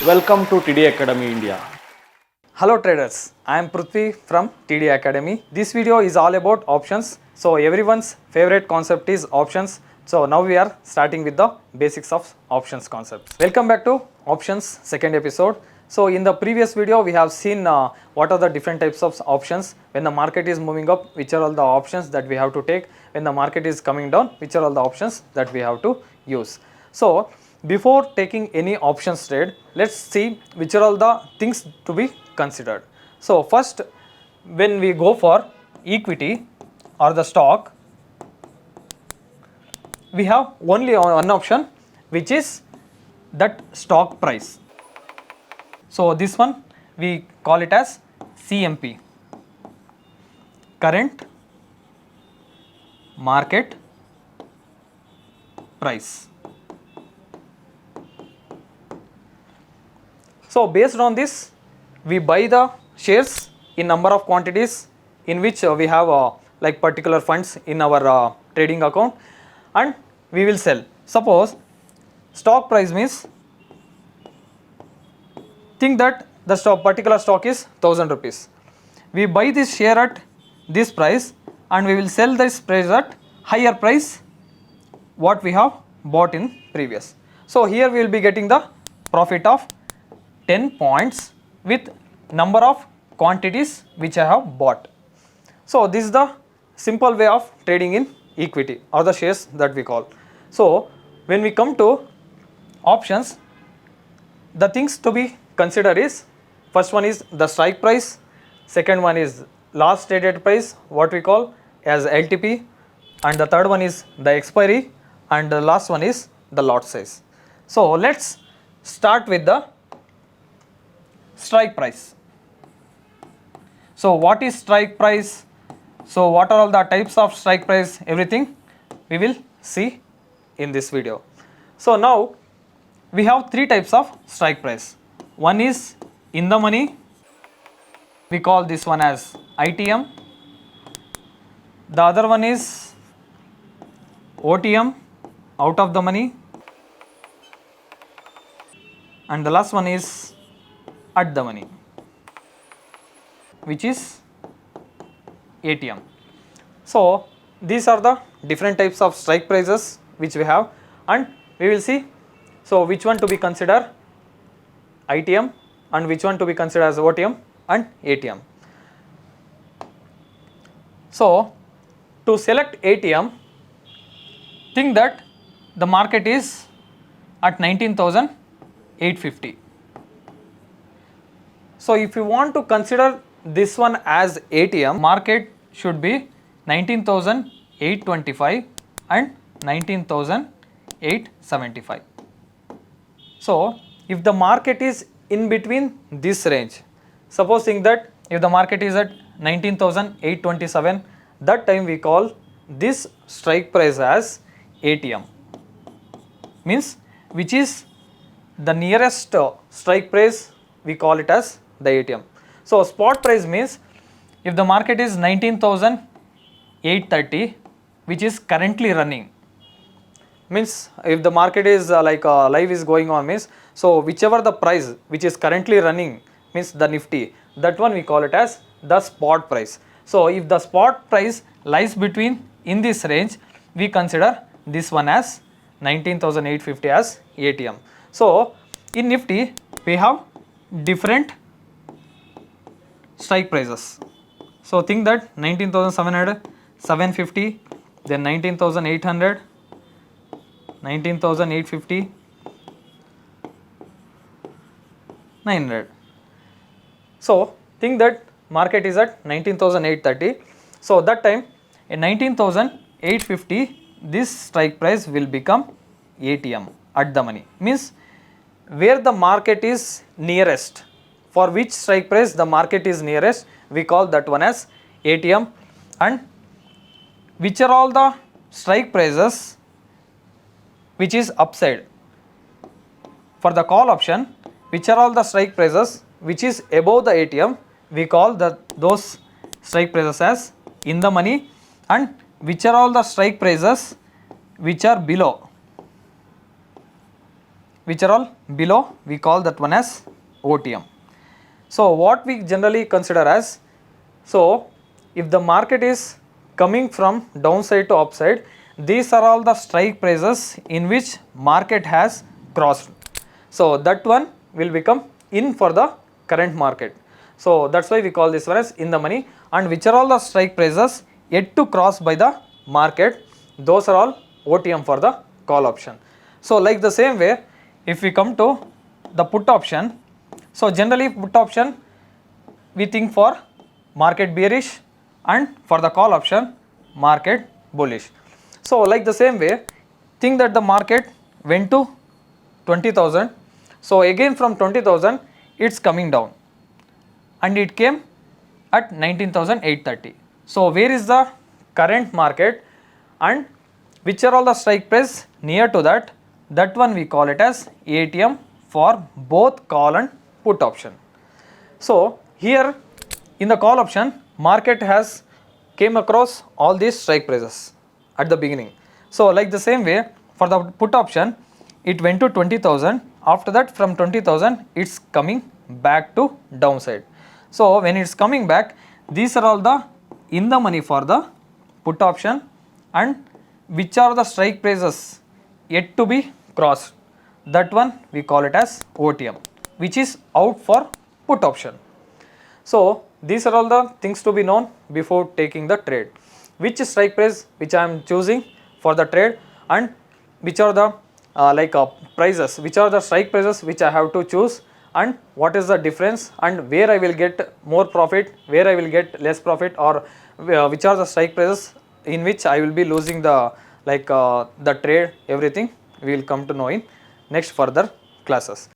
Welcome to TIDI Academy India. Hello traders, I am Prithvi from TIDI Academy. This video is all about options. So everyone's favorite concept is options. So now we are starting with the basics of options concepts. Welcome back to options second episode. So in the previous video we have seen what are the different types of options. When the market is moving up, which are all the options that we have to take. When the market is coming down, which are all the options that we have to use. So before taking any options trade, let's see which are all the things to be considered. So first, when we go for equity or the stock, we have only one option, which is that stock price. So this one we call it as CMP, current market price. So based on this, we buy the shares in number of quantities in which we have like particular funds in our trading account, and we will sell. Suppose stock price means, think that the particular stock is 1000 rupees. We buy this share at this price and we will sell this price at higher price what we have bought in previous. So here we will be getting the profit of 10 points with number of quantities which I have bought. So this is the simple way of trading in equity or the shares that we call. So when we come to options, the things to be considered is, first one is the strike price, second one is last traded price, what we call as LTP, and the third one is the expiry, and the last one is the lot size. So let's start with the strike price. So what is strike price? So what are all the types of strike price? Everything we will see in this video. So now we have three types of strike price. One is in the money, we call this one as ITM. The other one is OTM, out of the money, and the last one is at the money, which is ATM. So these are the different types of strike prices which we have, and we will see so which one to be considered ITM and which one to be considered as OTM and ATM. So to select ATM, think that the market is at 19,850. So if you want to consider this one as ATM, market should be 19,825 and 19,875. So if the market is in between this range, supposing that if the market is at 19,827, that time we call this strike price as ATM, means which is the nearest strike price, we call it as the ATM. So spot price means if the market is 19,830, which is currently running, means if the market is live is going on, means so whichever the price which is currently running, means the Nifty, that one we call it as the spot price. So if the spot price lies between in this range, we consider this one as 19,850 as ATM. So in Nifty we have different strike prices. So think that 19,700, 750, then 19,800, 19,850, 900. So think that market is at 19,830. So that time in 19,850, this strike price will become ATM, at the money, means where the market is nearest, for which strike price the market is nearest, we call that one as ATM. And which are all the strike prices which is upside, for the call option, which are all the strike prices which is above the ATM, we call those strike prices as in the money, and which are all the strike prices which are below, which are all below, we call that one as OTM. So what we generally consider as, so if the market is coming from downside to upside, these are all the strike prices in which market has crossed. So that one will become in for the current market. So that's why we call this one as in the money, and which are all the strike prices yet to cross by the market, those are all OTM for the call option. So like the same way, if we come to the put option, so generally put option we think for market bearish, and for the call option market bullish. So like the same way, think that the market went to 20,000. So again from 20,000 it's coming down and it came at 19,830. So where is the current market and which are all the strike price near to that, that one we call it as ATM for both call and put option. So here in the call option, market has came across all these strike prices at the beginning. So like the same way, for the put option it went to 20,000. After that from 20,000 it's coming back to downside. So when it's coming back, these are all the in the money for the put option, and which are the strike prices yet to be crossed, that one we call it as OTM, which is out for put option. So these are all the things to be known before taking the trade. Which strike price which I am choosing for the trade, and which are the prices, which are the strike prices which I have to choose, and what is the difference, and where I will get more profit, where I will get less profit, or which are the strike prices in which I will be losing the the trade, everything we will come to know in next further classes.